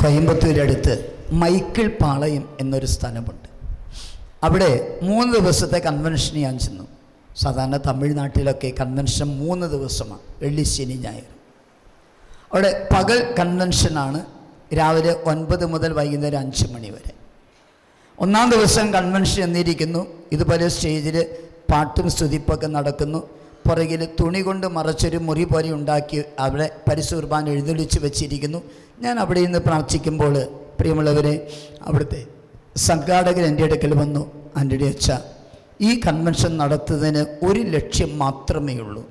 കോയമ്പത്തൂരടുത്ത് Michael പാളയം എന്നൊരു സ്ഥലമുണ്ട്. അവിടെ 3 ദിവസത്തെ കൺവെൻഷന് ഞാൻ ചെന്നു. സാധാരണ തമിഴ്നാട്ടിലൊക്കെ കൺവെൻഷൻ 3 ദിവസമാണ്, വെള്ളി ശനി ഞായർ. അവിടെ പകൽ കൺവെൻഷനാണ്, രാവിലെ 9 മുതൽ വൈകുന്നേരം 5 മണി വരെ. 1-ാം ദിവസം കൺവെൻഷൻ എന്നിരിക്കുന്നു. ഇതുപോലെ സ്റ്റേജിൽ പാട്ടും സ്തുതിപ്പൊക്കെ നടക്കുന്നു. പുറകിൽ തുണി കൊണ്ട് മറച്ചൊരു മുറി പോലെ ഉണ്ടാക്കി അവിടെ പരിശുർബാൻ എഴുന്നള്ളിച്ച് വെച്ചിരിക്കുന്നു. ഞാൻ അവിടെ നിന്ന് പ്രാർത്ഥിക്കുമ്പോൾ പ്രിയമുള്ളവരെ, അവിടുത്തെ സംഘാടകർ എൻ്റെ അടുക്കൽ വന്നു. ആൻ്റണി അച്ഛ, ഈ കൺവെൻഷൻ നടത്തുന്നതിന് ഒരു ലക്ഷ്യം മാത്രമേ ഉള്ളൂ.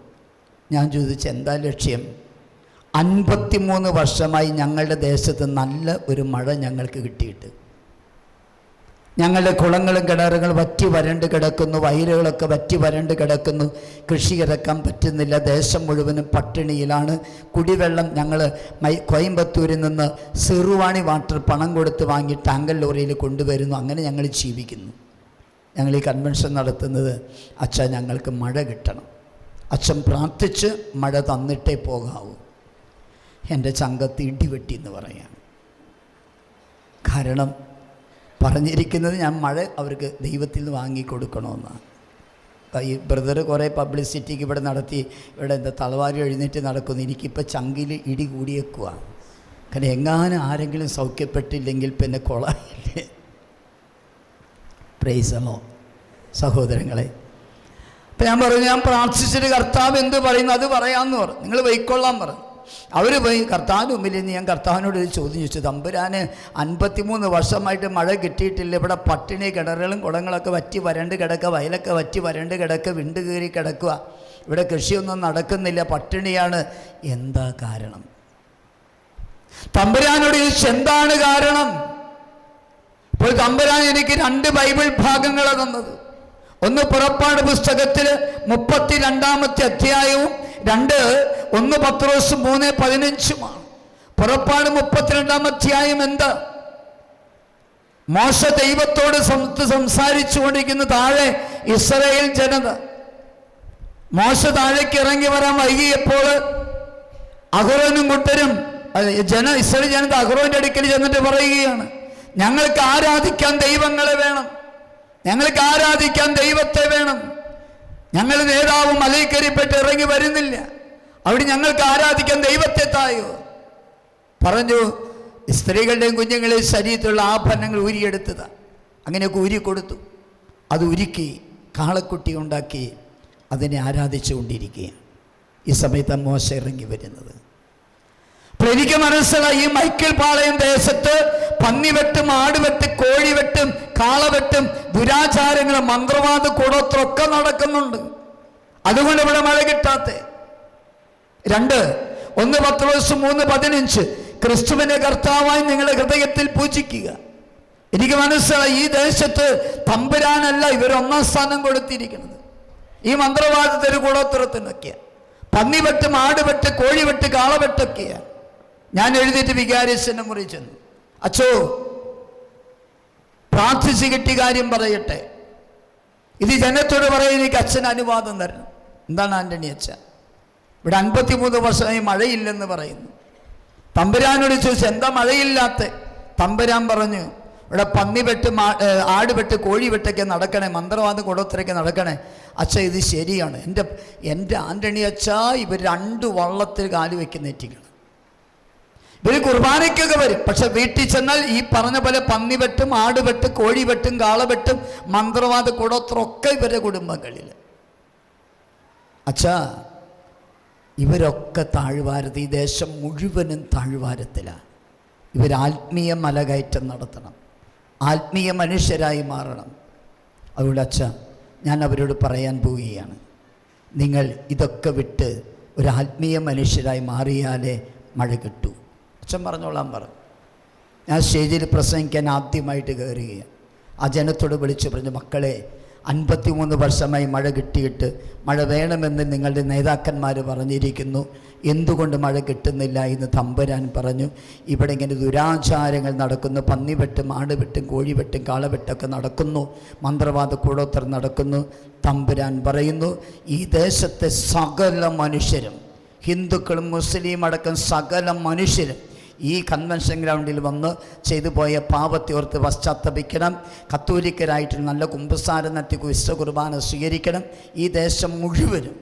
ഞാൻ ചോദിച്ചു, എന്താ ലക്ഷ്യം? 53 വർഷമായി ഞങ്ങളുടെ ദേശത്ത് നല്ല ഒരു മഴ ഞങ്ങൾക്ക് കിട്ടിയിട്ട് ഞങ്ങളുടെ കുളങ്ങളും കിണറുകളും വറ്റി വരണ്ട് കിടക്കുന്നു, വയലുകളൊക്കെ വറ്റി വരണ്ട് കിടക്കുന്നു, കൃഷി ഇറക്കാൻ പറ്റുന്നില്ല, ദേശം മുഴുവനും പട്ടിണിയിലാണ്. കുടിവെള്ളം ഞങ്ങൾ കോയമ്പത്തൂരിൽ നിന്ന് സിറുവാണി വാട്ടർ പണം കൊടുത്ത് വാങ്ങി ടാങ്കർ ലോറിയിൽ കൊണ്ടുവരുന്നു. അങ്ങനെ ഞങ്ങൾ ജീവിക്കുന്നു. ഞങ്ങൾ ഈ കൺവെൻഷൻ നടത്തുന്നത്, അച്ഛാ ഞങ്ങൾക്ക് മഴ കിട്ടണം, അച്ഛൻ പ്രാർത്ഥിച്ച് മഴ തന്നിട്ടേ പോകാവൂ. എൻ്റെ ചങ്കത്ത് ഇടിവെട്ടി എന്ന് പറയാണ്. കാരണം പറഞ്ഞിരിക്കുന്നത് ഞാൻ മഴ അവർക്ക് ദൈവത്തിൽ നിന്ന് വാങ്ങിക്കൊടുക്കണമെന്നാണ്. ഈ ബ്രദർ കുറേ പബ്ലിസിറ്റിക്ക് ഇവിടെ നടത്തി, ഇവിടെ എന്താ തലവാരി എഴുന്നേറ്റ് നടക്കുന്നു. എനിക്കിപ്പോൾ ചങ്കിൽ ഇടി കൂടിയേക്കുക. കാരണം എങ്ങാനും ആരെങ്കിലും സൗഖ്യപ്പെട്ടില്ലെങ്കിൽ പിന്നെ കൊളായില്ലേ. പ്രൈസമോ സഹോദരങ്ങളെ. അപ്പം ഞാൻ പറഞ്ഞു, ഞാൻ പ്രാർത്ഥിച്ചിട്ട് കർത്താവ് എന്ത് പറയുന്നു അത് പറയാമെന്ന് പറഞ്ഞു. നിങ്ങൾ വൈക്കൊള്ളാൻ പറഞ്ഞു. അവർ പോയി കർത്താവിന് മുമ്പിൽ നിന്ന് ഞാൻ കർത്താവിനോട് ഒരു ചോദ്യം ചോദിച്ചു. തമ്പുരാന് 53 വർഷമായിട്ട് മഴ കിട്ടിയിട്ടില്ല, ഇവിടെ പട്ടിണി, കിണറുകളും കുളങ്ങളൊക്കെ വറ്റി വരണ്ട് കിടക്കുക, വയലൊക്കെ വറ്റി വരണ്ട് കിടക്കുക, വിണ്ട് കയറി കിടക്കുക, ഇവിടെ കൃഷിയൊന്നും നടക്കുന്നില്ല, പട്ടിണിയാണ്. എന്താ കാരണം? തമ്പുരാനോട് ചോദിച്ചു, എന്താണ് കാരണം? ഇപ്പോൾ തമ്പുരാൻ എനിക്ക് 2 ബൈബിൾ ഭാഗങ്ങളാണ് തന്നത്. ഒന്ന് പുറപ്പാട് പുസ്തകത്തിൽ 32-ാമത്തെ അധ്യായവും 1 പത്രോസ് 3:15 പുറപ്പാട് 32-ാം അധ്യായം എന്താ? മോശ ദൈവത്തോട് സംസാരിച്ചു കൊണ്ടിരിക്കുന്ന താഴെ ഇസ്രായേൽ ജനത. മോശ താഴേക്ക് ഇറങ്ങി വരാൻ വൈകിയപ്പോൾ അഹരോനും കൂട്ടരും ഇസ്രായേൽ ജനത അഹരോന്റെ അടുക്കൽ ചെന്നിട്ട് പറയുകയാണ്, ഞങ്ങൾക്ക് ആരാധിക്കാൻ ദൈവങ്ങളെ വേണം, ഞങ്ങൾക്ക് ആരാധിക്കാൻ ദൈവത്തെ വേണം. ഞങ്ങൾ നേതാവ് മലയിൽ കയറിപ്പെട്ട് ഇറങ്ങി വരുന്നില്ല, അവിടെ ഞങ്ങൾക്ക് ആരാധിക്കാൻ ദൈവത്തെ തായോ പറഞ്ഞു. സ്ത്രീകളുടെയും കുഞ്ഞുങ്ങളുടെയും ശരീരത്തിലുള്ള ആഭരണങ്ങൾ ഊരിയെടുത്തതാ. അങ്ങനെയൊക്കെ ഊരിക്കൊടുത്തു. അത് ഉരുക്കി കാളക്കുട്ടി ഉണ്ടാക്കി അതിനെ ആരാധിച്ചു കൊണ്ടിരിക്കുകയാണ്. ഈ സമയത്ത് മോശ ഇറങ്ങി വരുന്നത്. അപ്പോൾ എനിക്ക് മനസ്സിലായി, ഈ മൈക്കിൾ പാളയം ദേശത്ത് പന്നിവെട്ടും ആടുവെട്ടും കോഴിവെട്ടും കാളവെട്ടും ദുരാചാരങ്ങളും മന്ത്രവാദ കൂടോത്രമൊക്കെ നടക്കുന്നുണ്ട്. അതുകൊണ്ട് ഇവിടെ മഴ കിട്ടാത്ത. 1 പത്രോസ് 3:15 ക്രിസ്തുവിനെ കർത്താവായി നിങ്ങളുടെ ഹൃദയത്തിൽ പൂജിക്കുക. എനിക്ക് മനസ്സിലായി, ഈ ദേശത്ത് തമ്പുരാനല്ല ഇവർ 1-ാം സ്ഥാനം കൊടുത്തിരിക്കുന്നത്. ഈ മന്ത്രവാദത്തിന് കൂടോത്രത്തിനൊക്കെയാണ്. പന്നിവെട്ടും ആടുവെട്ട് കോഴിവെട്ട് കാളവെട്ടൊക്കെയാണ്. ഞാൻ എഴുതിയിട്ട് വികാരിച്ചെന്നെ മുറി ചെന്നു. അച്ചോ, പ്രാർത്ഥിച്ച് കിട്ടിയ കാര്യം പറയട്ടെ, ഇത് ജനത്തോട് പറയാൻ എനിക്ക് അച്ഛന് അനുവാദം തരണം. എന്താണ് ആൻ്റണി അച്ഛ, ഇവിടെ 53 വർഷമായി മഴയില്ലെന്ന് പറയുന്നു. തമ്പുരാനോട് ചോദിച്ചു, എന്താ മഴയില്ലാത്ത? തമ്പുരാൻ പറഞ്ഞു, ഇവിടെ പന്നിവെട്ട് ആടുവെട്ട് കോഴിവെട്ടൊക്കെ നടക്കണേ, മന്ത്രവാദം കൂടോത്രയൊക്കെ നടക്കണേ. അച്ഛ ഇത് ശരിയാണ്. എൻ്റെ ആൻ്റണി അച്ഛ, ഇവർ 2 വള്ളത്തിൽ കാല് വെക്കുന്നേറ്റിക്കണം. ഇവർ കുർബാനയ്ക്കൊക്കെ വരും, പക്ഷെ വീട്ടിൽ ചെന്നാൽ ഈ പറഞ്ഞ പോലെ പന്നിവെട്ടും ആടുവെട്ടും കോഴിവെട്ടും കാളവെട്ടും മന്ത്രവാദ കൂടോത്രമൊക്കെ ഇവരുടെ കുടുംബങ്ങളിൽ. അച്ഛാ, ഇവരൊക്കെ താഴ്വാരത്ത്, ഈ ദേശം മുഴുവനും താഴ്വാരത്തിലാണ്. ഇവർ ആത്മീയ മലകയറ്റം നടത്തണം, ആത്മീയ മനുഷ്യരായി മാറണം. അതുകൊണ്ട് അച്ഛ, ഞാൻ അവരോട് പറയാൻ പോവുകയാണ്, നിങ്ങൾ ഇതൊക്കെ വിട്ട് ഒരു ആത്മീയ മനുഷ്യരായി മാറിയാലേ മഴ കിട്ടൂ. അച്ഛൻ പറഞ്ഞോളാൻ പറഞ്ഞു. ഞാൻ സ്റ്റേജിൽ പ്രസംഗിക്കാൻ ആദ്യമായിട്ട് കയറുകയാണ്. ആ ജനത്തോട് വിളിച്ചു പറഞ്ഞു, മക്കളെ, 53 വർഷമായി മഴ കിട്ടിയിട്ട് മഴ വേണമെന്ന് നിങ്ങളുടെ നേതാക്കന്മാർ പറഞ്ഞിരിക്കുന്നു, എന്തുകൊണ്ട് മഴ കിട്ടുന്നില്ല എന്ന് തമ്പുരാൻ പറഞ്ഞു. ഇവിടെ ഇങ്ങനെ ദുരാചാരങ്ങൾ നടക്കുന്നു, പന്നിവെട്ടും ആടുവെട്ടും കോഴിവെട്ടും കാളവെട്ടൊക്കെ നടക്കുന്നു, മന്ത്രവാദ കൂടോത്രം നടക്കുന്നു. തമ്പുരാൻ പറയുന്നു, ഈ ദേശത്തെ സകല മനുഷ്യരും, ഹിന്ദുക്കളും മുസ്ലിം അടക്കം സകല മനുഷ്യരും ഈ കൺവെൻഷൻ ഗ്രൗണ്ടിൽ വന്ന് ചെയ്തു പോയ പാപത്തെ ഓർത്ത് പശ്ചാത്തപിക്കണം. കത്തോലിക്കരായിട്ട് നല്ല കുമ്പസാരം നടത്തി വിശുദ്ധ കുർബാന സ്വീകരിക്കണം. ഈ ദേശം മുഴുവനും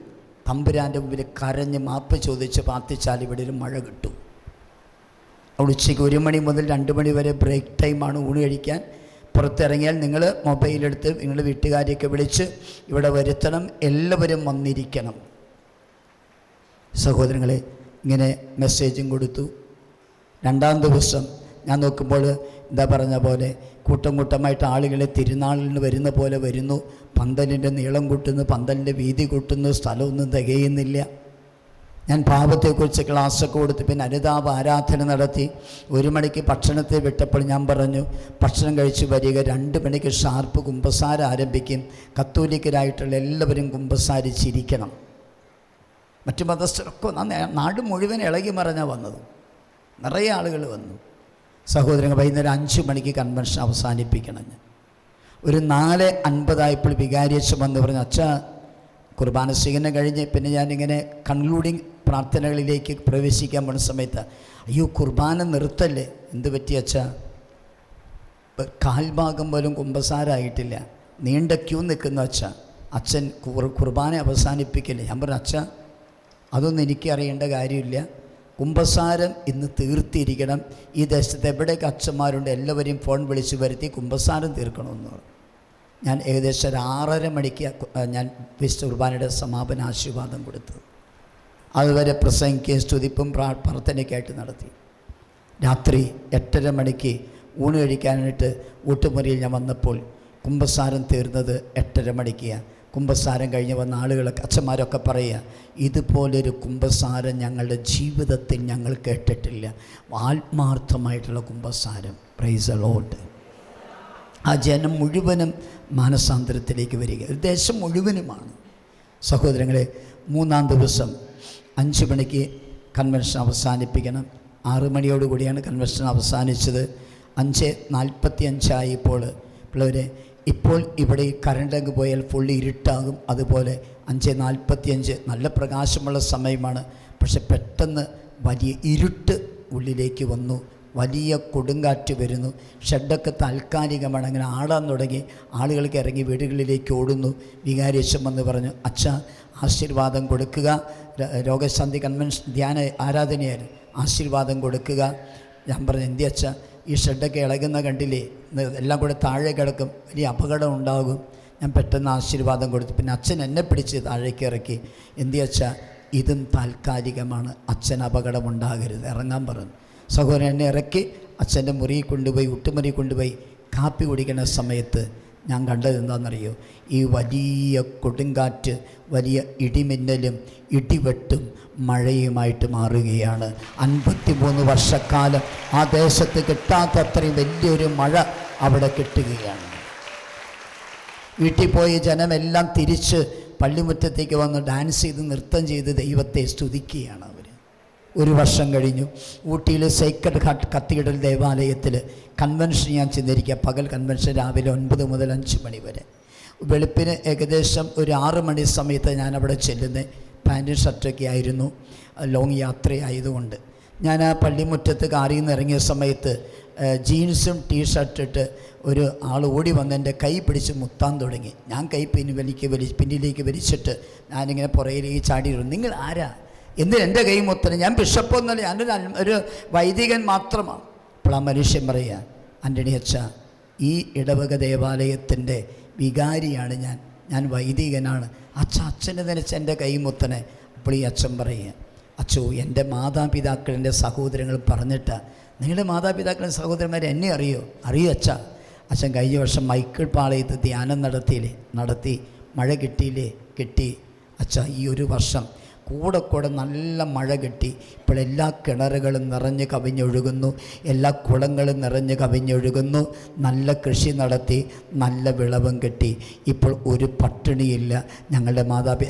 തമ്പുരാൻ്റെ മുമ്പിൽ കരഞ്ഞ് മാപ്പ് ചോദിച്ച് പ്രാർത്ഥിച്ചാൽ ഇവിടെ ഒരു മഴ കിട്ടും. അവിടെ ഉച്ചയ്ക്ക് 1 മണി മുതൽ 2 മണി വരെ ബ്രേക്ക് ടൈമാണ് ഊണ് കഴിക്കാൻ. പുറത്തിറങ്ങിയാൽ നിങ്ങൾ മൊബൈലെടുത്ത് നിങ്ങൾ വീട്ടുകാരെയൊക്കെ വിളിച്ച് ഇവിടെ വരുത്തണം. എല്ലാവരും വന്നിരിക്കണം. സഹോദരങ്ങളെ, ഇങ്ങനെ മെസ്സേജും കൊടുത്തു. 2-ാം ദിവസം ഞാൻ നോക്കുമ്പോൾ എന്താ പറഞ്ഞ പോലെ കൂട്ടം കൂട്ടമായിട്ട് ആളുകളെ തിരുനാളിന് വരുന്ന പോലെ വരുന്നു. പന്തലിൻ്റെ നീളം കൂട്ടുന്നു, പന്തലിൻ്റെ വീതി കൂട്ടുന്നു, സ്ഥലമൊന്നും തികയുന്നില്ല. ഞാൻ പാപത്തെക്കുറിച്ച് ക്ലാസ്സൊക്കെ കൊടുത്ത് പിന്നെ അനുതാപ ആരാധന നടത്തി. 1 മണിക്ക് ഭക്ഷണത്തെ വിട്ടപ്പോൾ ഞാൻ പറഞ്ഞു, ഭക്ഷണം കഴിച്ച് വരിക, 2 മണിക്ക് ഷാർപ്പ് കുമ്പസാരം ആരംഭിക്കും. കത്തോലിക്കരായിട്ടുള്ള എല്ലാവരും കുമ്പസാരിച്ചിരിക്കണം. മറ്റു മതസ്ഥരൊക്കെ നാട് മുഴുവൻ ഇളകി മറിഞ്ഞാണ് വന്നത്. നിറയെ ആളുകൾ വന്നു. സഹോദരങ്ങൾ, വൈകുന്നേരം 5 മണിക്ക് കൺവെൻഷൻ അവസാനിപ്പിക്കണം. ഞാൻ ഒരു 4:50 വികാരിയച്ഛൻ വന്ന് പറഞ്ഞു, അച്ഛാ കുർബാന സ്വീകരണം കഴിഞ്ഞ് പിന്നെ ഞാനിങ്ങനെ കൺക്ലൂഡിങ് പ്രാർത്ഥനകളിലേക്ക് പ്രവേശിക്കാൻ പോകുന്ന സമയത്ത്, അയ്യോ കുർബാന നിർത്തല്ലേ. എന്ത് പറ്റി അച്ഛാ? കാൽഭാഗം പോലും കുമ്പസാരമായിട്ടില്ല, നീണ്ട ക്യൂ നിൽക്കുന്നു അച്ഛാ. അച്ഛൻ കുർബാന അവസാനിപ്പിക്കില്ലേ? ഞാൻ പറഞ്ഞു, അച്ഛാ അതൊന്നും എനിക്കറിയേണ്ട കാര്യമില്ല. കുമ്പസാരം ഇന്ന് തീർത്തിരിക്കണം. ഈ ദേശത്ത് എവിടെയൊക്കെ അച്ഛന്മാരുണ്ട് എല്ലാവരെയും ഫോൺ വിളിച്ച് വരുത്തി കുമ്പസാരം തീർക്കണമെന്ന് പറഞ്ഞു. ഞാൻ ഏകദേശം 6:30 മണിക്ക് ഞാൻ വിശുദ്ധ കുർബാനയുടെ സമാപന ആശീർവാദം കൊടുത്തു. അതുവരെ പ്രസംഗിക്കുകയും സ്തുതിപ്പും പ്രാർത്ഥനയ്ക്കായിട്ട് നടത്തി. രാത്രി 8:30 മണിക്ക് ഊണ് കഴിക്കാനായിട്ട് ഊട്ടുമുറിയിൽ ഞാൻ വന്നപ്പോൾ കുമ്പസാരം തീർന്നത് 8:30 മണിക്കാണ്. കുമ്പസാരം കഴിഞ്ഞ് വന്ന ആളുകളൊക്കെ അച്ഛന്മാരൊക്കെ പറയുക, ഇതുപോലൊരു കുമ്പസാരം ഞങ്ങളുടെ ജീവിതത്തിൽ ഞങ്ങൾ കേട്ടിട്ടില്ല. ആത്മാർത്ഥമായിട്ടുള്ള കുമ്പസാരം. Price the Lord. ആ ജനം മുഴുവനും മാനസാന്തരത്തിലേക്ക് വരിക. ഒരു ദേശം മുഴുവനുമാണ്. സഹോദരങ്ങളെ, 3-ാം ദിവസം 5 മണിക്ക് കൺവെൻഷൻ അവസാനിപ്പിക്കണം. 6 മണിയോടുകൂടിയാണ് കൺവെൻഷൻ അവസാനിച്ചത്. 5:45 ആയപ്പോൾ പിള്ളേരെ, ഇപ്പോൾ ഇവിടെ കറണ്ടങ്ങ് പോയാൽ ഫുള്ള് ഇരുട്ടാകും. അതുപോലെ 5:45 നല്ല പ്രകാശമുള്ള സമയമാണ്. പക്ഷെ പെട്ടെന്ന് വലിയ ഇരുട്ട് ഉള്ളിലേക്ക് വന്നു. വലിയ കൊടുങ്കാറ്റ് വരുന്നു. ഷെഡൊക്കെ താൽക്കാലികമാണ്. അങ്ങനെ ആടാൻ തുടങ്ങി. ആളുകൾക്ക് ഇറങ്ങി വീടുകളിലേക്ക് ഓടുന്നു. വികാരിയച്ഛൻ വന്ന് പറഞ്ഞു, അച്ഛാ ആശീർവാദം കൊടുക്കുക. രോഗശാന്തി കൺവെൻഷൻ ധ്യാന ആരാധനയായിരുന്നു. ആശീർവാദം കൊടുക്കുക. ഞാൻ പറഞ്ഞു, എന്തി അച്ഛാ ഈ ഷെഡൊക്കെ ഇളകുന്ന കണ്ടില്ലേ, എല്ലാം കൂടെ താഴെ കിടക്കും, വലിയ അപകടം ഉണ്ടാകും. ഞാൻ പെട്ടെന്ന് ആശീർവാദം കൊടുത്തു. പിന്നെ അച്ഛൻ എന്നെ പിടിച്ച് താഴേക്ക് ഇറക്കി. എന്തി അച്ഛാ ഇതും താൽക്കാലികമാണ്, അച്ഛൻ അപകടമുണ്ടാകരുത്, ഇറങ്ങാൻ പറഞ്ഞു. സഹോദരൻ എന്നെ ഇറക്കി അച്ഛൻ്റെ മുറിയിൽ കൊണ്ടുപോയി, ഊട്ടുമുറിയിൽ കൊണ്ടുപോയി കാപ്പി കുടിക്കുന്ന സമയത്ത് ഞാൻ കണ്ടത് എന്താണെന്നറിയോ? ഈ വലിയ കൊടുങ്കാറ്റ്, വലിയ ഇടിമിന്നലും ഇടിവെട്ടും മഴയുമായിട്ട് മാറുകയാണ്. 53 വർഷക്കാലം ആ ദേശത്ത് കിട്ടാത്തത്രയും വലിയൊരു മഴ അവിടെ കിട്ടുകയാണ്. വീട്ടിൽ പോയി ജനമെല്ലാം തിരിച്ച് പള്ളിമുറ്റത്തേക്ക് വന്ന് ഡാൻസ് ചെയ്ത് നൃത്തം ചെയ്ത് ദൈവത്തെ സ്തുതിക്കുകയാണ് അവർ. 1 വർഷം കഴിഞ്ഞു. ഊട്ടിയിൽ സേക്രഡ് ഹാർട്ട് കത്തീഡ്രൽ ദേവാലയത്തിൽ കൺവെൻഷൻ ഞാൻ ചെന്നിരിക്കുക. പകൽ കൺവെൻഷൻ രാവിലെ 9 മുതൽ 5 മണി വരെ. വെളുപ്പിന് ഏകദേശം ഒരു 6 മണി സമയത്ത് ഞാനവിടെ ചെല്ലുന്നത്. പാൻറ്റും ഷർട്ടൊക്കെ ആയിരുന്നു, ലോങ് യാത്രയായതുകൊണ്ട്. ഞാൻ ആ പള്ളിമുറ്റത്ത് കാറിൽ നിന്ന് ഇറങ്ങിയ സമയത്ത് ജീൻസും ടീഷർട്ടിട്ട് ഒരു ആൾ ഓടി വന്ന് എൻ്റെ കൈ പിടിച്ച് മുത്താൻ തുടങ്ങി. ഞാൻ കൈ പിന്നിലേക്ക് വലിച്ചിട്ട് ഞാനിങ്ങനെ പുറകിലേക്ക് ചാടിയിരുന്നു. നിങ്ങൾ ആരാ? എന്തിന് എൻ്റെ കൈ മുത്തണം? ഞാൻ ബിഷപ്പൊന്നുമല്ല, ഞാനൊരു വൈദികൻ മാത്രമാണ്. അപ്പോൾ ആ മനുഷ്യൻ പറയുക, ആൻ്റണി അച്ഛ, ഈ ഇടവക ദേവാലയത്തിൻ്റെ വികാരിയാണ് ഞാൻ വൈദികനാണ്. അച്ഛനെ നനച്ച് എൻ്റെ കൈ മുത്തനെ. അപ്പോൾ ഈ അച്ഛൻ പറയുക, അച്ഛോ എൻ്റെ മാതാപിതാക്കൾ എൻ്റെ സഹോദരങ്ങൾ പറഞ്ഞിട്ട്, നിങ്ങളുടെ മാതാപിതാക്കളും സഹോദരന്മാർ എന്നെ അറിയോ? അറിയോ അച്ഛ? അച്ഛൻ കഴിഞ്ഞ വർഷം മൈക്കിൾ പാളയത്ത് ധ്യാനം നടത്തി മഴ കിട്ടിയില്ലേ? കിട്ടി അച്ഛ. ഈ 1 വർഷം കൂടെ നല്ല മഴ കിട്ടി. ഇപ്പോൾ എല്ലാ കിണറുകളും നിറഞ്ഞ് കവിഞ്ഞൊഴുകുന്നു, എല്ലാ കുളങ്ങളും നിറഞ്ഞ് കവിഞ്ഞൊഴുകുന്നു. നല്ല കൃഷി നടത്തി, നല്ല വിളവും കിട്ടി. ഇപ്പോൾ ഒരു പട്ടിണിയില്ല. ഞങ്ങളുടെ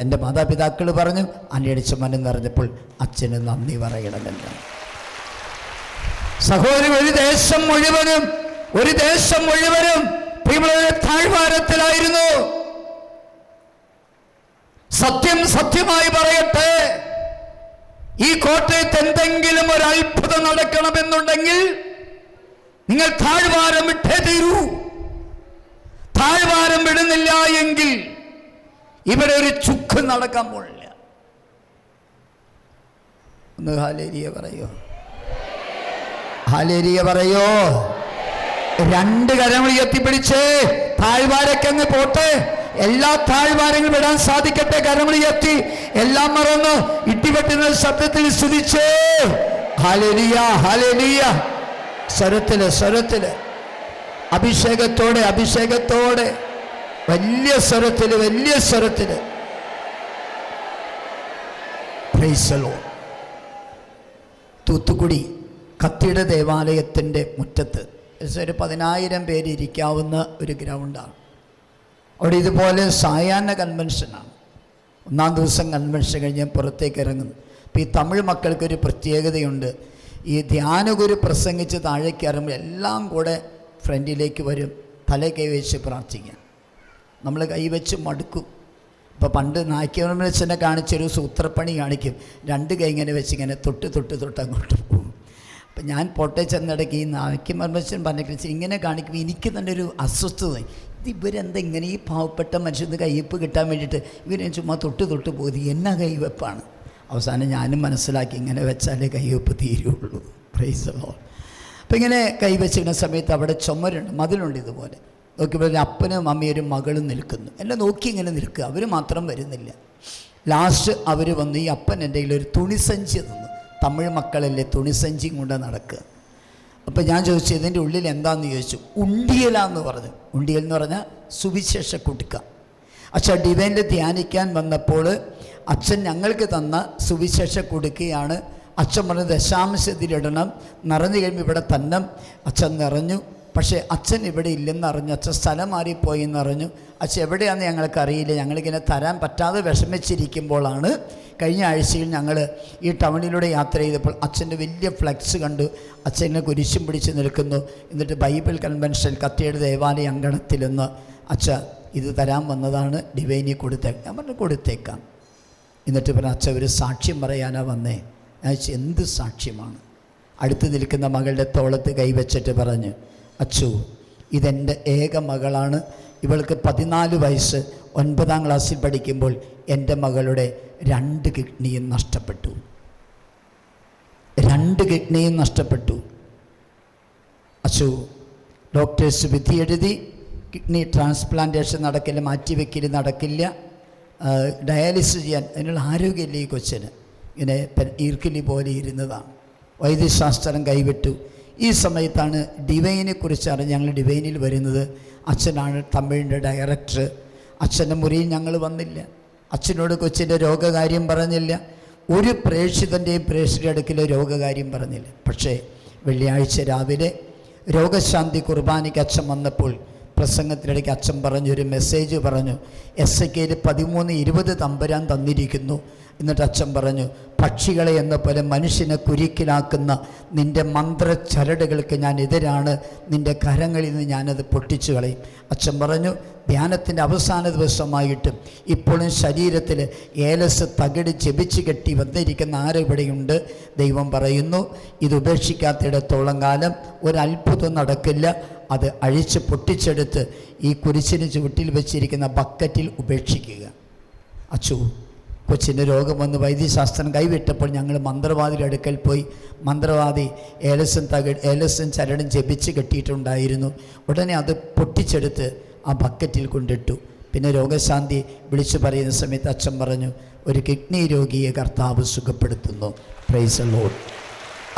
എൻ്റെ മാതാപിതാക്കൾ പറഞ്ഞു, അന്വേഷിച്ച മനം നിറഞ്ഞപ്പോൾ അച്ഛന് നന്ദി പറയണമെന്ന്. സഹോദരി, ഒരു ദേശം മുഴുവനും പ്രിയമുള്ളവരെ താഴ്വാരത്തിലായിരുന്നു. സത്യമായി പറയട്ടെ, ഈ കോട്ടയത്ത് എന്തെങ്കിലും ഒരു അത്ഭുതം നടക്കണമെന്നുണ്ടെങ്കിൽ നിങ്ങൾ താഴ്വാരം വിട്ടേ തീരൂ. താഴ്വാരം വിടുന്നില്ല എങ്കിൽ ഇവിടെ ഒരു ചുക്ക് നടക്കാൻ പോണില്ല. ഒന്ന് ഹല്ലേലൂയ പറയോ, ഹല്ലേലൂയ പറയോ. രണ്ട് കരം ഉയർത്തിപ്പിടിച്ച് താഴ്വാരക്കങ്ങ് പോട്ടെ. എല്ലാ താഴ്വാരങ്ങളും വിടാൻ സാധിക്കട്ടെ. കരമുയർത്തി എല്ലാം മറന്ന് ഇടിവെട്ടുന്ന ശബ്ദത്തിൽ സ്തുതിച്ച് ഹല്ലേലൂയ, ഹല്ലേലൂയ. സ്വരത്തില് അഭിഷേകത്തോടെ വലിയ സ്വരത്തില് പ്രൈസ് ദി ലോർഡ്. തൂത്തുക്കുടി കത്തിയുടെ ദേവാലയത്തിൻ്റെ മുറ്റത്ത് ഒരു 10,000 പേര് ഇരിക്കാവുന്ന ഒരു ഗ്രൗണ്ടാണ്. അവിടെ ഇതുപോലെ സായാഹ്ന കൺവെൻഷനാണ്. ഒന്നാം ദിവസം കൺവെൻഷൻ കഴിഞ്ഞ് പുറത്തേക്ക് ഇറങ്ങുന്നു. അപ്പോൾ ഈ തമിഴ് മക്കൾക്കൊരു പ്രത്യേകതയുണ്ട്. ഈ ധ്യാനഗുരു പ്രസംഗിച്ച് താഴേക്ക് ഇറങ്ങുമ്പോൾ എല്ലാം കൂടെ ഫ്രണ്ടിലേക്ക് വരും, തല കൈവച്ച് പ്രാർത്ഥിക്കാൻ. നമ്മൾ കൈവച്ച് മടുക്കും. ഇപ്പോൾ പണ്ട് നായ്ക്കമ്മച്ചനെ കാണിച്ചൊരു സൂത്രപ്പണി കാണിക്കും. 2 കൈ ഇങ്ങനെ വെച്ച് ഇങ്ങനെ തൊട്ട് അങ്ങോട്ട് പോകും. അപ്പം ഞാൻ പൊട്ടെ ചെന്നിടയ്ക്ക് ഈ നായ്ക്കമ്മച്ചൻ പറഞ്ഞ ഇങ്ങനെ കാണിക്കുമ്പോൾ എനിക്ക് തന്നെ ഒരു അസ്വസ്ഥത. ഇവരെന്താ ഇങ്ങനെ ഈ പാവപ്പെട്ട മനുഷ്യന് കയ്യപ്പ് കിട്ടാൻ വേണ്ടിയിട്ട് ഇവരെ ചുമ്മാ തൊട്ട് പോയി എന്നാ കൈവെപ്പാണ്. അവസാനം ഞാനും മനസ്സിലാക്കി ഇങ്ങനെ വെച്ചാലേ കയ്യപ്പ് തീരുള്ളൂ. Praise the lord. അപ്പം ഇങ്ങനെ കൈവച്ചിരുന്ന സമയത്ത് അവിടെ ചുമരുണ്ട്, മതിലുണ്ട്. ഇതുപോലെ നോക്കിയപ്പോൾ അപ്പനും അമ്മയും മകളും നിൽക്കുന്നു. എന്നെ നോക്കി ഇങ്ങനെ നിൽക്കുക. അവർ മാത്രം വരുന്നില്ല. ലാസ്റ്റ് അവർ വന്ന് ഈ അപ്പൻ എൻ്റെ കയ്യിൽ ഒരു തുണിസഞ്ചി തന്നു. തമിഴ് മക്കളല്ലേ തുണിസഞ്ചിയും കൊണ്ട് നടക്കുക. അപ്പം ഞാൻ ചോദിച്ചു ഇതിൻ്റെ ഉള്ളിൽ എന്താണെന്ന് ചോദിച്ചു. ഉണ്ടിയലാന്ന് പറഞ്ഞു. ഉണ്ടിയൽ എന്ന് പറഞ്ഞാൽ സുവിശേഷ കുടുക്ക. അച്ഛൻ ഡിവൈനിൽ ധ്യാനിക്കാൻ വന്നപ്പോൾ അച്ഛൻ ഞങ്ങൾക്ക് തന്ന സുവിശേഷ കുടുക്കയാണ്. അച്ഛൻ പറഞ്ഞ് ദശാംശത്തിലിടണം, നിറഞ്ഞു കഴിയുമ്പോൾ ഇവിടെ തന്നെ. അച്ഛൻ നിറഞ്ഞു. പക്ഷേ അച്ഛൻ ഇവിടെ ഇല്ലെന്ന് അറിഞ്ഞു. അച്ഛൻ സ്ഥലം മാറിപ്പോയി എന്നറിഞ്ഞു. അച്ഛൻ എവിടെയാണെന്ന് ഞങ്ങൾക്കറിയില്ല. ഞങ്ങളിങ്ങനെ തരാൻ പറ്റാതെ വിഷമിച്ചിരിക്കുമ്പോഴാണ് കഴിഞ്ഞ ആഴ്ചയിൽ ഞങ്ങൾ ഈ ടൗണിലൂടെ യാത്ര ചെയ്തപ്പോൾ അച്ഛൻ്റെ വലിയ ഫ്ലെക്സ് കണ്ടു. അച്ഛനെ കുരിശും പിടിച്ച് നിൽക്കുന്നു. എന്നിട്ട് ബൈബിൾ കൺവെൻഷൻ കത്തിയുടെ ദേവാലയ അങ്കണത്തിൽ നിന്ന് അച്ഛ ഇത് തരാൻ വന്നതാണ്, ഡിവൈനി കൊടുത്തേക്കാം. ഞാൻ പറഞ്ഞു കൊടുത്തേക്കാം. എന്നിട്ട് പറഞ്ഞു അച്ഛ ഒരു സാക്ഷ്യം പറയാനാണ് വന്നേ. ഞാൻ ചോദിച്ചു എന്ത് സാക്ഷ്യമാണ്? അടുത്ത് നിൽക്കുന്ന മകളുടെ തോളത്ത് കൈവച്ചിട്ട് പറഞ്ഞു അച്ചു ഇതെൻ്റെ ഏക മകളാണ്. ഇവൾക്ക് 14 വയസ്സ്. 9ാം ക്ലാസ്സിൽ പഠിക്കുമ്പോൾ എൻ്റെ മകളുടെ 2 കിഡ്നിയും നഷ്ടപ്പെട്ടു. 2 കിഡ്നിയും നഷ്ടപ്പെട്ടു. അച്ചു ഡോക്ടേഴ്സ് വിധി എഴുതി. കിഡ്നി ട്രാൻസ്പ്ലാന്റേഷൻ നടക്കില്ല, മാറ്റിവെക്കൽ നടക്കില്ല, ഡയാലിസിസ് ചെയ്യാൻ അതിനുള്ള ആരോഗ്യമില്ല ഈ കൊച്ചിന്. ഇങ്ങനെ ഈർക്കിലി പോലെ ഇരുന്നതാണ്. വൈദ്യശാസ്ത്രം കൈവിട്ടു. ഈ സമയത്താണ് ഡിവൈനെ കുറിച്ച് അറിഞ്ഞ് ഞങ്ങൾ ഡിവൈനിൽ വരുന്നത്. അച്ഛനാണ് തമിഴിൻ്റെ ഡയറക്ടർ. അച്ഛൻ്റെ മുറിയിൽ ഞങ്ങൾ വന്നില്ല. അച്ഛനോട് കൊച്ചിൻ്റെ രോഗകാര്യം പറഞ്ഞില്ല. ഒരു പ്രേക്ഷിതൻ്റെയും പ്രേക്ഷിത അടുക്കിലെ രോഗകാര്യം പറഞ്ഞില്ല. പക്ഷേ വെള്ളിയാഴ്ച രാവിലെ രോഗശാന്തി കുർബാനയ്ക്ക് അച്ഛൻ വന്നപ്പോൾ പ്രസംഗത്തിനിടയ്ക്ക് അച്ഛൻ പറഞ്ഞൊരു മെസ്സേജ് പറഞ്ഞു. എസ്ഐക്കേൽ 13:20 തമ്പുരാൻ തന്നിരിക്കുന്നു. എന്നിട്ട് അച്ഛൻ പറഞ്ഞു പക്ഷികളെ എന്ന പോലെ മനുഷ്യനെ കുരുക്കിലാക്കുന്ന നിൻ്റെ മന്ത്രച്ചരടുകൾക്ക് ഞാൻ എതിരാണ്. നിൻ്റെ കരങ്ങളിൽ നിന്ന് ഞാനത് പൊട്ടിച്ചു കളയും. അച്ഛൻ പറഞ്ഞു ധ്യാനത്തിൻ്റെ അവസാന ദിവസമായിട്ടും ഇപ്പോഴും ശരീരത്തിൽ ഏലസ് തകിട് ചെപിച്ച് കെട്ടി വന്നിരിക്കുന്ന ആരിവിടെയുണ്ട്. ദൈവം പറയുന്നു ഇത് ഉപേക്ഷിക്കാത്തിടത്തോളം കാലം ഒരത്ഭുതം നടക്കില്ല. അത് അഴിച്ച് പൊട്ടിച്ചെടുത്ത് ഈ കുരിശിന് ചുവട്ടിൽ വെച്ചിരിക്കുന്ന ബക്കറ്റിൽ ഉപേക്ഷിക്കുക. അച്ചു കൊച്ചിൻ്റെ രോഗം വന്ന് വൈദ്യശാസ്ത്രം കൈവിട്ടപ്പോൾ ഞങ്ങൾ മന്ത്രവാദിയുടെ അടുക്കൽ പോയി. മന്ത്രവാദി ഏലസും ചരടും ജപിച്ച് കെട്ടിയിട്ടുണ്ടായിരുന്നു. ഉടനെ അത് പൊട്ടിച്ചെടുത്ത് ആ ബക്കറ്റിൽ കൊണ്ടിട്ടു. പിന്നെ രോഗശാന്തി വിളിച്ചു പറയുന്ന സമയത്ത് അച്ഛൻ പറഞ്ഞു ഒരു കിഡ്നി രോഗിയെ കർത്താവ് സുഖപ്പെടുത്തുന്നു. Price the Lord.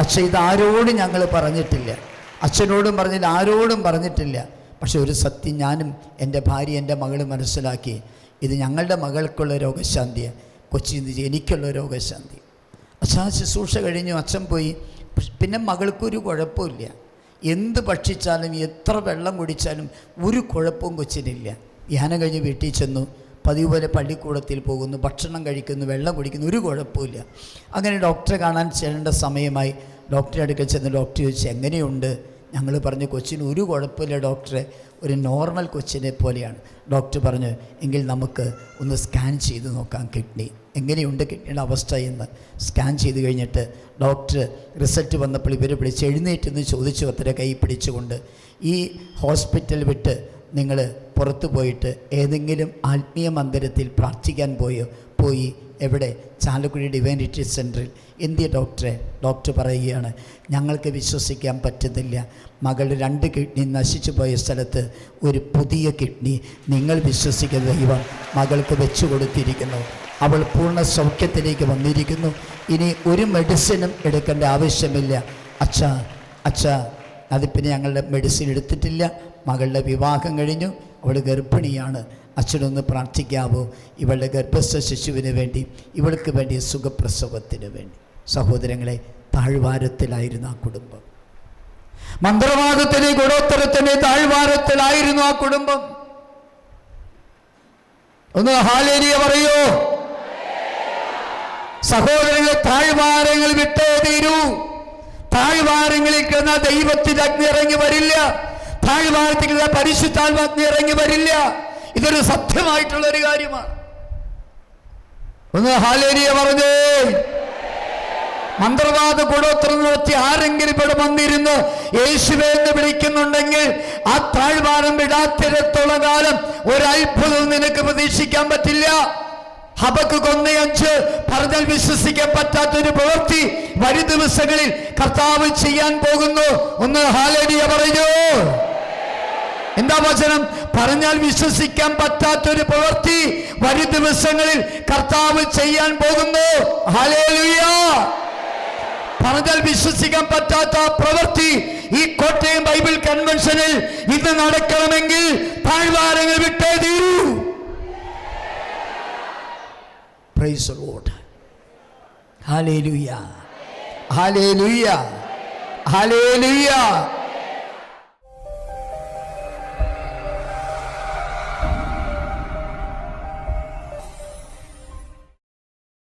അച്ഛൻ ഇത് ആരോടും ഞങ്ങൾ പറഞ്ഞിട്ടില്ല. അച്ഛനോടും പറഞ്ഞില്ല, ആരോടും പറഞ്ഞിട്ടില്ല. പക്ഷെ ഒരു സത്യം ഞാനും എൻ്റെ ഭാര്യ എൻ്റെ മകൾ മനസ്സിലാക്കി. ഇത് ഞങ്ങളുടെ മകൾക്കുള്ള രോഗശാന്തിയാണ്, കൊച്ചിന്ന് എനിക്കുള്ള രോഗശാന്തി. അച്ഛൻ ശുശ്രൂഷ കഴിഞ്ഞു, അച്ഛൻ പോയി. പിന്നെ മകൾക്കൊരു കുഴപ്പമില്ല. എന്ത് ഭക്ഷിച്ചാലും എത്ര വെള്ളം കുടിച്ചാലും ഒരു കുഴപ്പവും കൊച്ചിനില്ല. ധ്യാനം കഴിഞ്ഞ് വീട്ടിൽ ചെന്നു. പതിവ് പോലെ പള്ളിക്കൂടത്തിൽ പോകുന്നു, ഭക്ഷണം കഴിക്കുന്നു, വെള്ളം കുടിക്കുന്നു, ഒരു കുഴപ്പമില്ല. അങ്ങനെ ഡോക്ടറെ കാണാൻ ചെല്ലേണ്ട സമയമായി. ഡോക്ടറെ അടുക്കൽ ചെന്ന് ഡോക്ടർ ചോദിച്ചു എങ്ങനെയുണ്ട്? ഞങ്ങൾ പറഞ്ഞു കൊച്ചിന് ഒരു കുഴപ്പമില്ല ഡോക്ടറെ, ഒരു നോർമൽ കൊച്ചിനെ പോലെയാണ്. ഡോക്ടർ പറഞ്ഞു എങ്കിൽ നമുക്ക് ഒന്ന് സ്കാൻ ചെയ്ത് നോക്കാം കിഡ്നി എങ്ങനെയുണ്ട് കിഡ്നിയുടെ അവസ്ഥ എന്ന്. സ്കാൻ ചെയ്ത് കഴിഞ്ഞിട്ട് ഡോക്ടർ റിസൾട്ട് വന്നപ്പോൾ ഇവർ വിളിച്ച് എഴുന്നേറ്റെന്ന് ചോദിച്ചു അത്ര കൈ പിടിച്ചുകൊണ്ട്, ഈ ഹോസ്പിറ്റൽ വിട്ട് നിങ്ങൾ പുറത്തു പോയിട്ട് ഏതെങ്കിലും ആത്മീയ മന്ദിരത്തിൽ പ്രാർത്ഥിക്കാൻ പോയി എവിടെ? ചാലക്കുടി ഡിവൈൻ റിട്രീറ്റ് സെൻറ്ററിൽ. എന്തിയ ഡോക്ടറെ? ഡോക്ടർ പറയുകയാണ് ഞങ്ങൾക്ക് വിശ്വസിക്കാൻ പറ്റുന്നില്ല, മകളുടെ 2 കിഡ്നി നശിച്ചു പോയ സ്ഥലത്ത് ഒരു പുതിയ കിഡ്നി നിങ്ങൾ വിശ്വസിക്കുന്ന ദൈവം മകൾക്ക് വെച്ചു കൊടുത്തിരിക്കുന്നു. അവൾ പൂർണ്ണ സൗഖ്യത്തിലേക്ക് വന്നിരിക്കുന്നു. ഇനി ഒരു മെഡിസിനും എടുക്കേണ്ട ആവശ്യമില്ല. അച്ഛാ അത് പിന്നെ ഞങ്ങളുടെ മെഡിസിൻ എടുത്തിട്ടില്ല, മകളുടെ വിവാഹം കഴിഞ്ഞു, അവൾ ഗർഭിണിയാണ്, അച്ഛനൊന്ന് പ്രാർത്ഥിക്കാവോ ഇവളുടെ ഗർഭസ്ഥ ശിശുവിന് വേണ്ടി, ഇവൾക്ക് വേണ്ടി സുഖപ്രസവത്തിന് വേണ്ടി. സഹോദരങ്ങളെ, താഴ്വാരത്തിലായിരുന്നു ആ കുടുംബം. മന്ത്രവാദത്തിന് ഗുണോത്തരത്തിന് താഴ്വാരത്തിലായിരുന്നു ആ കുടുംബം. ഒന്ന് ഹല്ലേലൂയ പറയൂ സഹോദരങ്ങളെ. താഴ്വാരങ്ങൾ വിട്ടേ തീരൂ. താഴ്വാരങ്ങളിൽ കിടന്ന ദൈവത്തിന്റെ അഗ്നി ഇറങ്ങി വരില്ല. താഴ്വാരത്തിൽ കിടന്ന പരിശുദ്ധാത്മാഗ്നി ഇറങ്ങി വരില്ല. ഇതൊരു സത്യമായിട്ടുള്ളൊരു കാര്യമാണ്. ഒന്ന് ഹല്ലേലൂയ പറഞ്ഞേ. മന്ത്രവാദ കൂടോത്രം നടത്തി ആരെങ്കിലും ഇവിടെ വന്നിരുന്ന് യേശുവേ എന്ന് വിളിക്കുന്നുണ്ടെങ്കിൽ ആ താഴ്വാരം വിടാത്തിടത്തോളം കാലം ഒരത്ഭുതം നിനക്ക് പ്രതീക്ഷിക്കാൻ പറ്റില്ല. ഹബക്കൂക്ക് 1:5 പറഞ്ഞാൽ വിശ്വസിക്കാൻ പറ്റാത്തൊരു പ്രവൃത്തി വരും ദിവസങ്ങളിൽ കർത്താവ് ചെയ്യാൻ പോകുന്നു. ഒന്ന് ഹല്ലേലൂയ പറയൂ. എന്താ വചനം? പറഞ്ഞാൽ വിശ്വസിക്കാൻ പറ്റാത്തൊരു പ്രവൃത്തി വരും ദിവസങ്ങളിൽ കർത്താവ് ചെയ്യാൻ പോകുന്നു. ഹല്ലേലൂയ. പറഞ്ഞാൽ വിശ്വസിക്കാൻ പറ്റാത്ത പ്രവൃത്തി ഈ കോട്ടയം ബൈബിൾ കൺവെൻഷനിൽ ഇത് നടക്കണമെങ്കിൽ താഴ്വാരങ്ങൾ വിട്ടേ തീരൂ. Price the Lord. Hallelujah, hallelujah, hallelujah.